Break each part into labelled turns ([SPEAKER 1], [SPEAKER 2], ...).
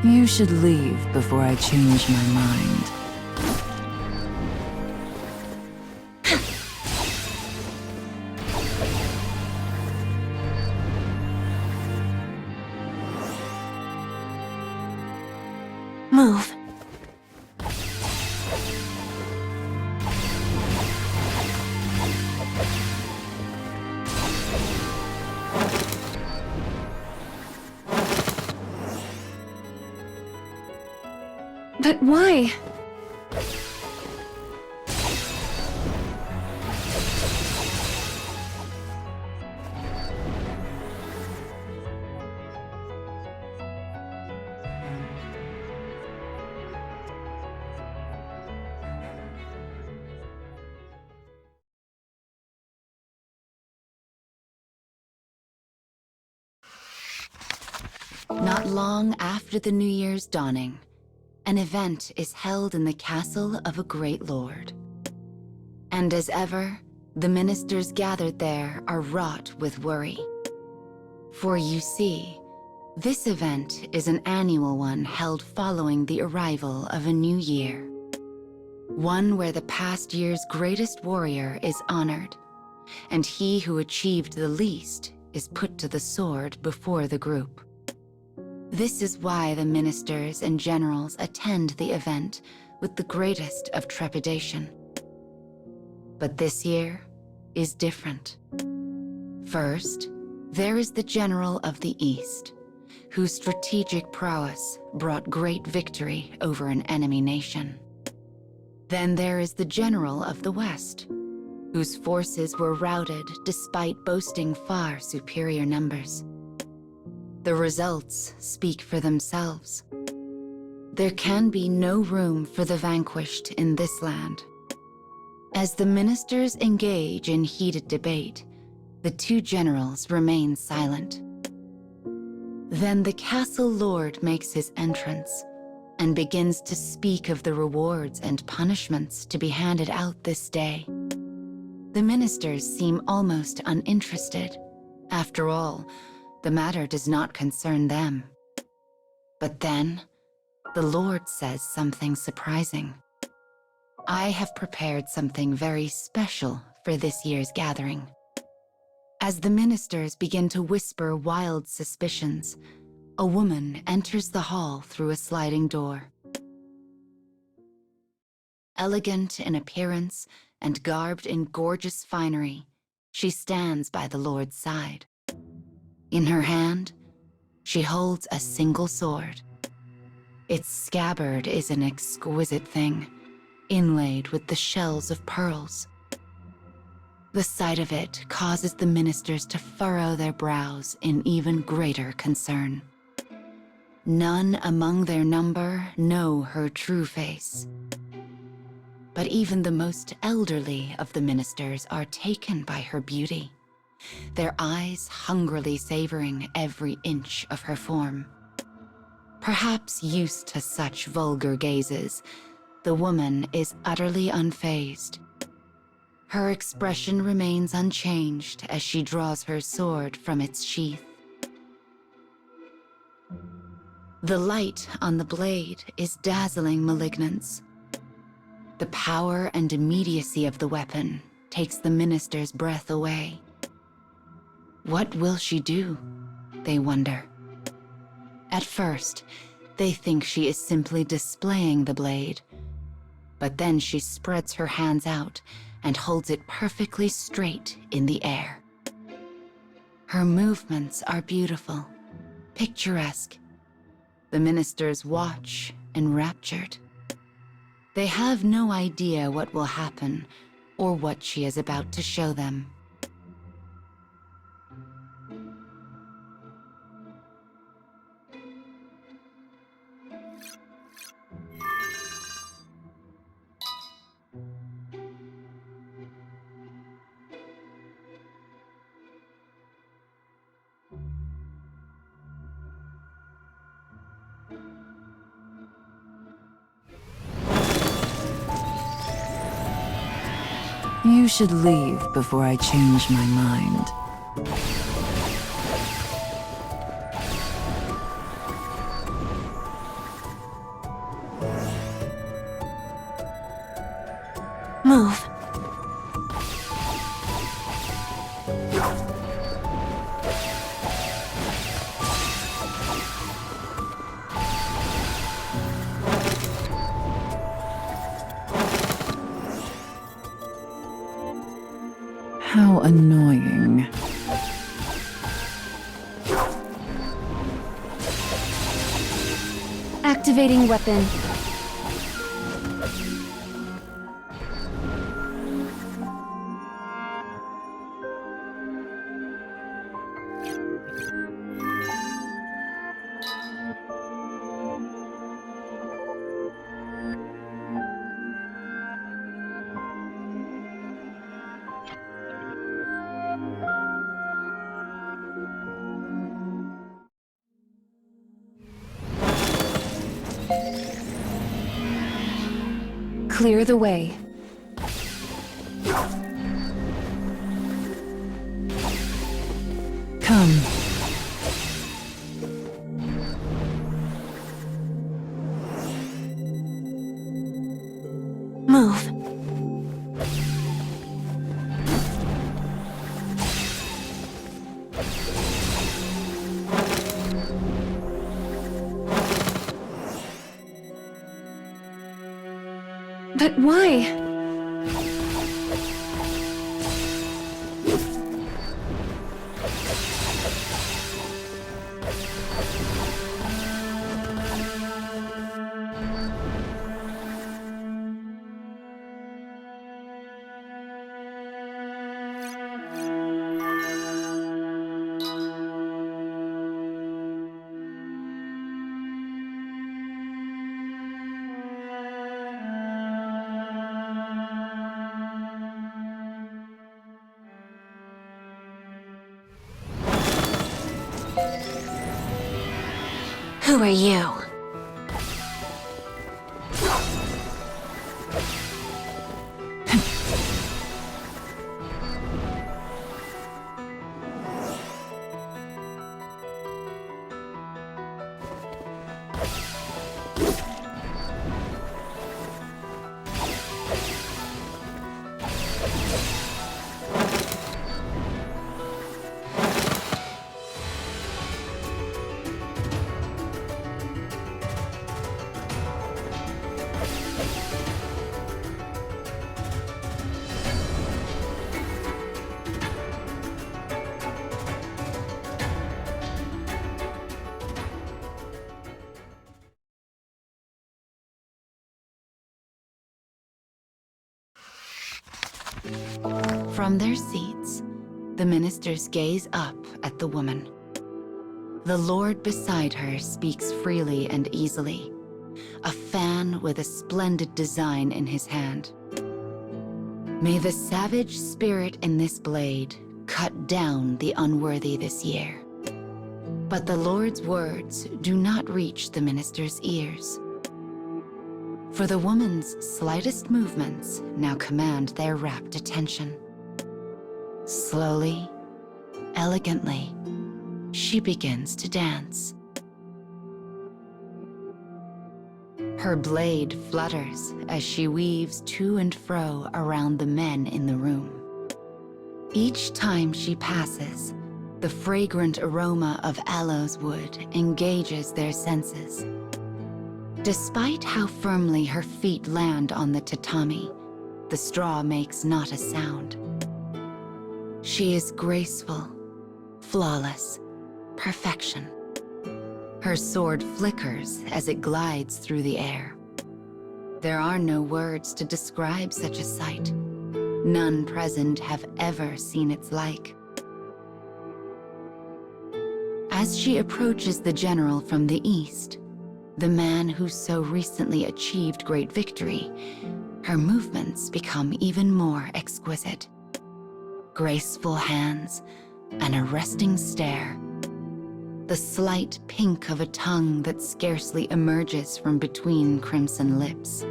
[SPEAKER 1] You should leave before I change my mind.
[SPEAKER 2] Move.
[SPEAKER 3] But why?
[SPEAKER 1] Not long after the New Year's dawning, an event is held in the castle of a great lord. And as ever, the ministers gathered there are wrought with worry. For you see, this event is an annual one held following the arrival of a new year. One where the past year's greatest warrior is honored, and he who achieved the least is put to the sword before the group. This is why the ministers and generals attend the event with the greatest of trepidation. But this year is different. First, there is the general of the East, whose strategic prowess brought great victory over an enemy nation. Then there is the general of the West, whose forces were routed despite boasting far superior numbers. The results speak for themselves. There can be no room for the vanquished in this land. As the ministers engage in heated debate, the two generals remain silent. Then the castle lord makes his entrance and begins to speak of the rewards and punishments to be handed out this day. The ministers seem almost uninterested. After all, the matter does not concern them. But then, the Lord says something surprising. I have prepared something very special for this year's gathering. As the ministers begin to whisper wild suspicions, a woman enters the hall through a sliding door. Elegant in appearance and garbed in gorgeous finery, she stands by the Lord's side. In her hand, she holds a single sword. Its scabbard is an exquisite thing, inlaid with the shells of pearls. The sight of it causes the ministers to furrow their brows in even greater concern. None among their number know her true face. But even the most elderly of the ministers are taken by her beauty, their eyes hungrily savoring every inch of her form. Perhaps used to such vulgar gazes, the woman is utterly unfazed. Her expression remains unchanged as she draws her sword from its sheath. The light on the blade is dazzling malignance. The power and immediacy of the weapon takes the minister's breath away. What will she do? They wonder. At first, they think she is simply displaying the blade, but then she spreads her hands out and holds it perfectly straight in the air. Her movements are beautiful, picturesque. The ministers watch, enraptured. They have no idea what will happen or what she is about to show them.
[SPEAKER 4] You should leave before I change my mind.
[SPEAKER 2] Move.
[SPEAKER 4] How annoying.
[SPEAKER 3] Activating weapon. Clear the way.
[SPEAKER 4] Come.
[SPEAKER 2] Move.
[SPEAKER 3] But why?
[SPEAKER 2] Who are you?
[SPEAKER 1] From their seats, the ministers gaze up at the woman. The Lord beside her speaks freely and easily, a fan with a splendid design in his hand. May the savage spirit in this blade cut down the unworthy this year. But the Lord's words do not reach the minister's ears. For the woman's slightest movements now command their rapt attention. Slowly, elegantly, she begins to dance. Her blade flutters as she weaves to and fro around the men in the room. Each time she passes, the fragrant aroma of aloes wood engages their senses. Despite how firmly her feet land on the tatami, the straw makes not a sound. She is graceful, flawless, perfection. Her sword flickers as it glides through the air. There are no words to describe such a sight. None present have ever seen its like. As she approaches the general from the east, the man who so recently achieved great victory, her movements become even more exquisite. Graceful hands, an arresting stare, the slight pink of a tongue that scarcely emerges from between crimson lips.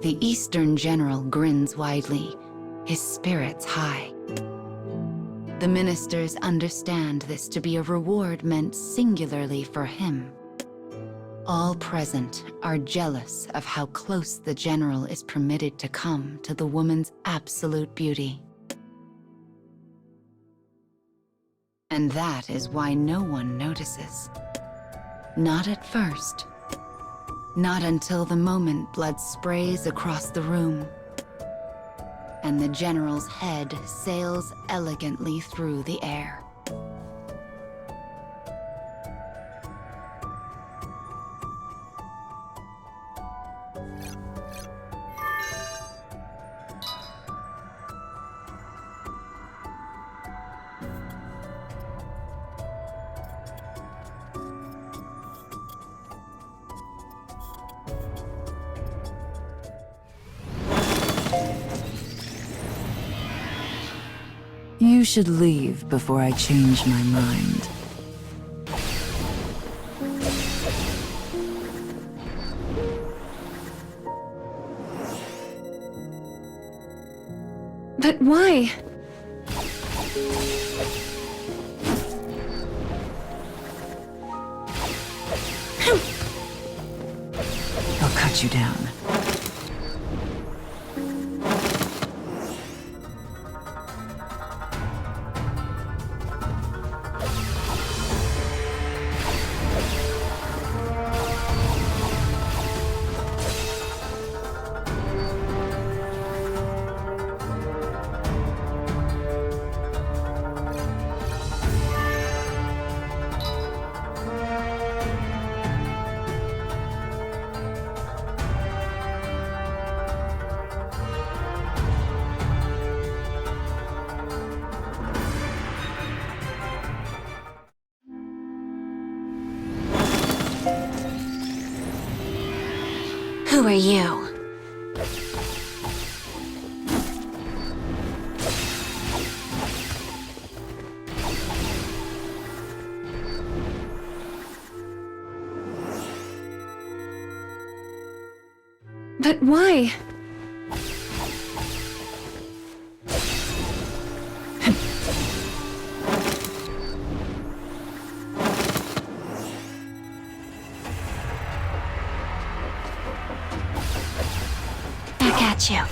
[SPEAKER 1] The Eastern general grins widely, his spirits high. The ministers understand this to be a reward meant singularly for him. All present are jealous of how close the general is permitted to come to the woman's absolute beauty. And that is why no one notices. Not at first. Not until the moment blood sprays across the room, and the general's head sails elegantly through the air.
[SPEAKER 4] You should leave before I change my mind.
[SPEAKER 3] But why?
[SPEAKER 4] I'll cut you down.
[SPEAKER 2] Who are you?
[SPEAKER 3] But why?
[SPEAKER 2] Back at you.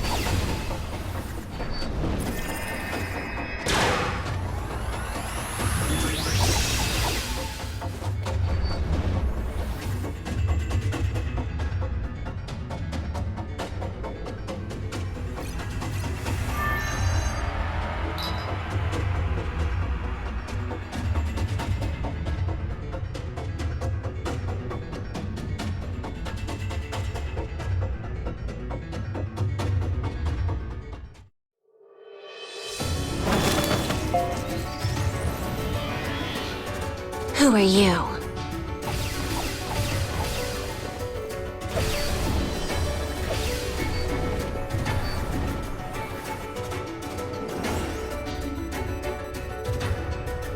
[SPEAKER 2] Who are you?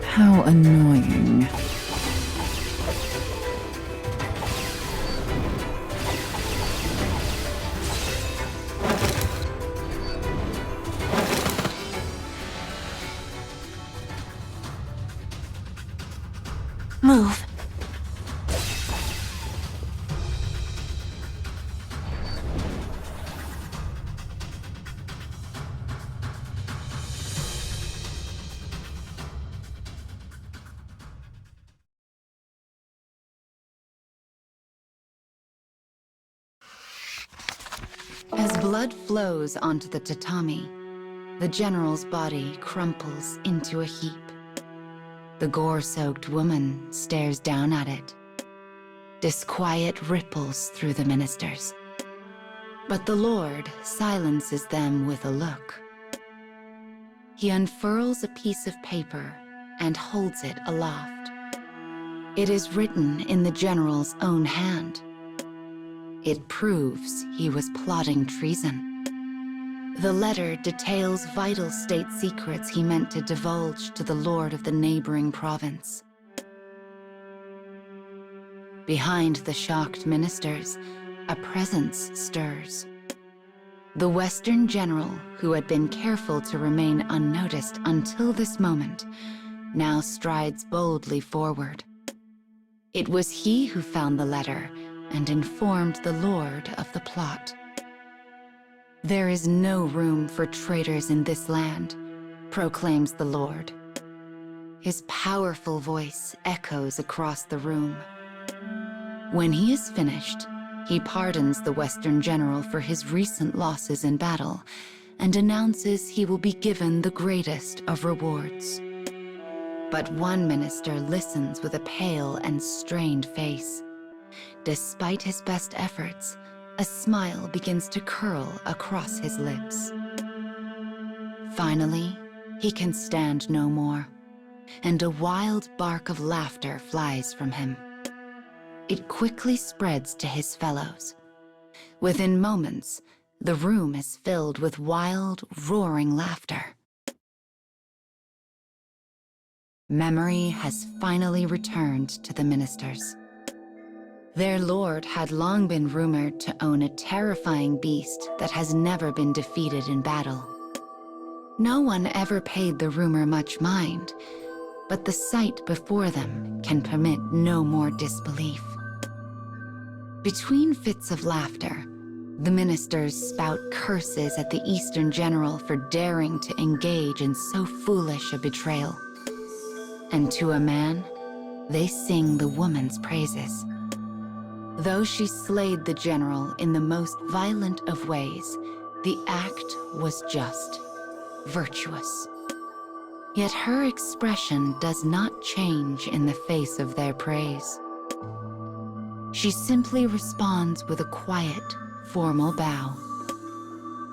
[SPEAKER 4] How annoying.
[SPEAKER 2] Move.
[SPEAKER 1] As blood flows onto the tatami, the general's body crumples into a heap. The gore-soaked woman stares down at it. Disquiet ripples through the ministers. But the Lord silences them with a look. He unfurls a piece of paper and holds it aloft. It is written in the general's own hand. It proves he was plotting treason. The letter details vital state secrets he meant to divulge to the lord of the neighboring province. Behind the shocked ministers, a presence stirs. The Western general, who had been careful to remain unnoticed until this moment, now strides boldly forward. It was he who found the letter and informed the Lord of the plot. "There is no room for traitors in this land," proclaims the Lord. His powerful voice echoes across the room. When he is finished, he pardons the Western general for his recent losses in battle and announces he will be given the greatest of rewards. But one minister listens with a pale and strained face. Despite his best efforts, a smile begins to curl across his lips. Finally, he can stand no more, and a wild bark of laughter flies from him. It quickly spreads to his fellows. Within moments, the room is filled with wild, roaring laughter. Memory has finally returned to the ministers. Their lord had long been rumored to own a terrifying beast that has never been defeated in battle. No one ever paid the rumor much mind, but the sight before them can permit no more disbelief. Between fits of laughter, the ministers spout curses at the Eastern general for daring to engage in so foolish a betrayal. And to a man, they sing the woman's praises. Though she slayed the general in the most violent of ways, the act was just, virtuous. Yet her expression does not change in the face of their praise. She simply responds with a quiet, formal bow.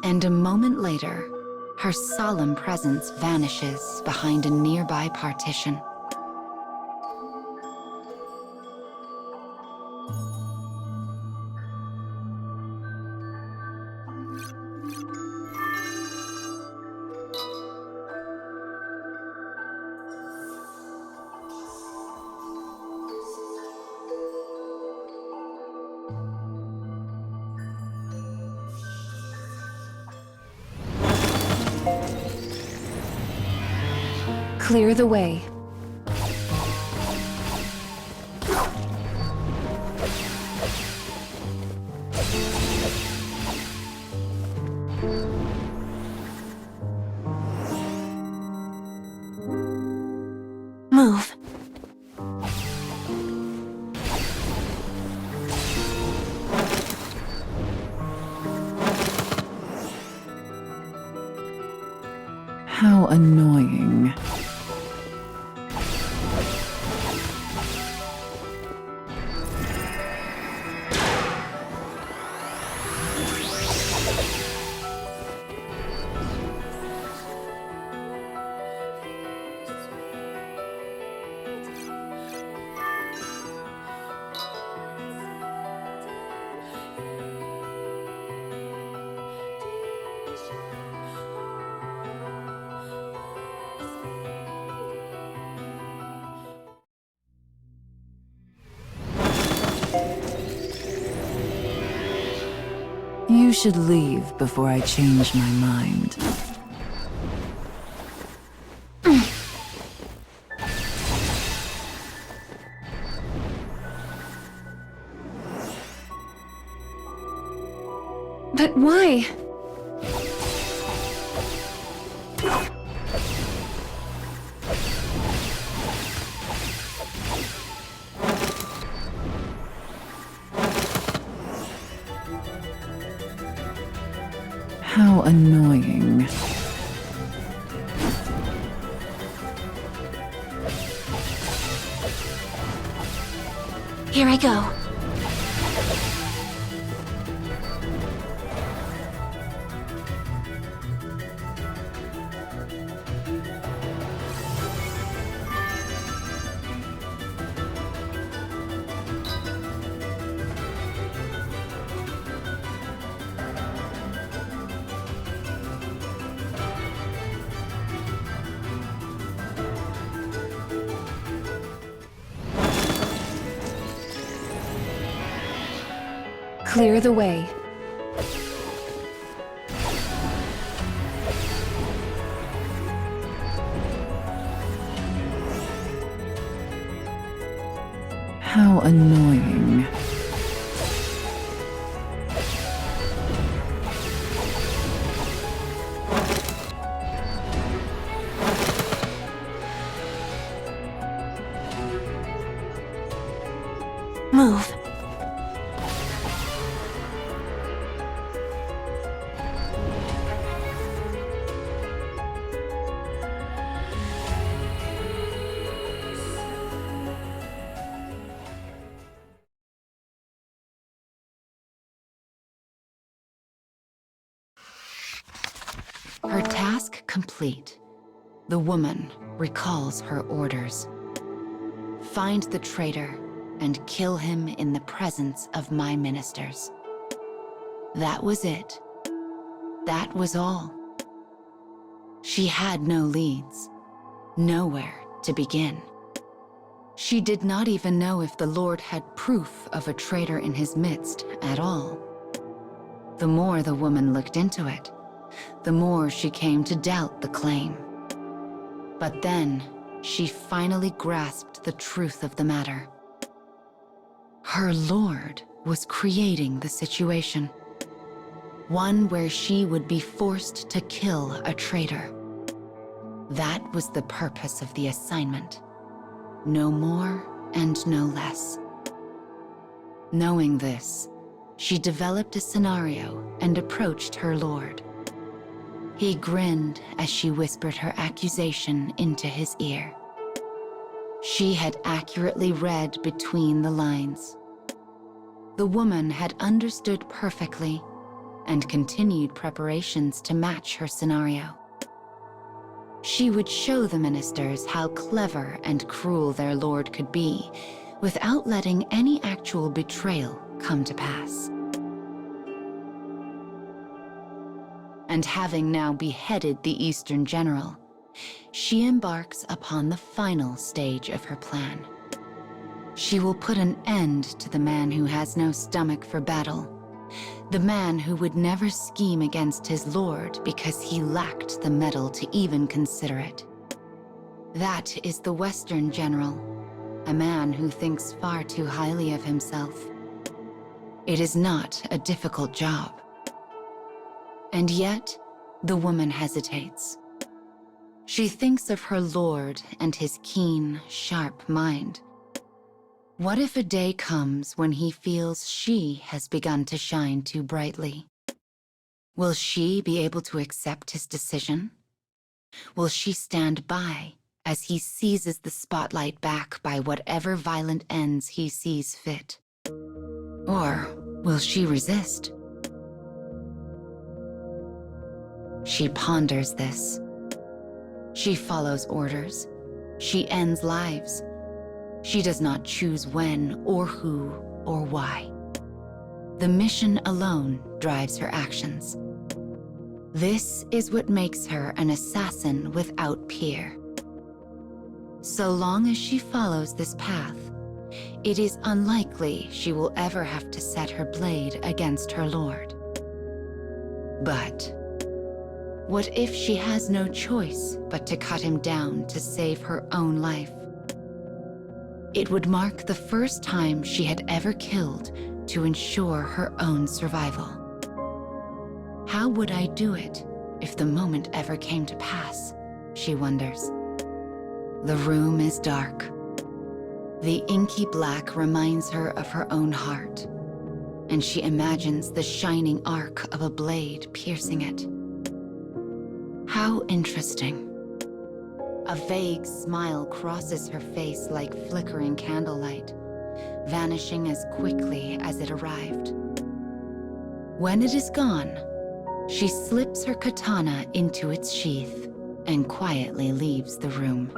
[SPEAKER 1] And a moment later, her solemn presence vanishes behind a nearby partition.
[SPEAKER 3] Clear the way.
[SPEAKER 2] Move.
[SPEAKER 4] How annoying. You should leave before I change my mind.
[SPEAKER 3] But why?
[SPEAKER 4] How annoying.
[SPEAKER 2] Here I go.
[SPEAKER 3] Clear the way.
[SPEAKER 4] How annoying.
[SPEAKER 2] Move.
[SPEAKER 1] Her task complete, the woman recalls her orders. Find the traitor and kill him in the presence of my ministers. That was it. That was all. She had no leads, nowhere to begin. She did not even know if the Lord had proof of a traitor in his midst at all. The more the woman looked into it, the more she came to doubt the claim. But then, she finally grasped the truth of the matter. Her Lord was creating the situation. One where she would be forced to kill a traitor. That was the purpose of the assignment. No more and no less. Knowing this, she developed a scenario and approached her Lord. He grinned as she whispered her accusation into his ear. She had accurately read between the lines. The woman had understood perfectly and continued preparations to match her scenario. She would show the ministers how clever and cruel their Lord could be without letting any actual betrayal come to pass. And having now beheaded the Eastern general, she embarks upon the final stage of her plan. She will put an end to the man who has no stomach for battle, the man who would never scheme against his Lord because he lacked the mettle to even consider it. That is the Western general, a man who thinks far too highly of himself. It is not a difficult job. And yet, the woman hesitates. She thinks of her Lord and his keen, sharp mind. What if a day comes when he feels she has begun to shine too brightly? Will she be able to accept his decision? Will she stand by as he seizes the spotlight back by whatever violent ends he sees fit? Or will she resist? She ponders this. She follows orders. She ends lives. She does not choose when or who or why. The mission alone drives her actions. This is what makes her an assassin without peer. So long as she follows this path, it is unlikely she will ever have to set her blade against her Lord. But what if she has no choice but to cut him down to save her own life? It would mark the first time she had ever killed to ensure her own survival. How would I do it if the moment ever came to pass? She wonders. The room is dark. The inky black reminds her of her own heart, and she imagines the shining arc of a blade piercing it. How interesting. A vague smile crosses her face like flickering candlelight, vanishing as quickly as it arrived. When it is gone, she slips her katana into its sheath and quietly leaves the room.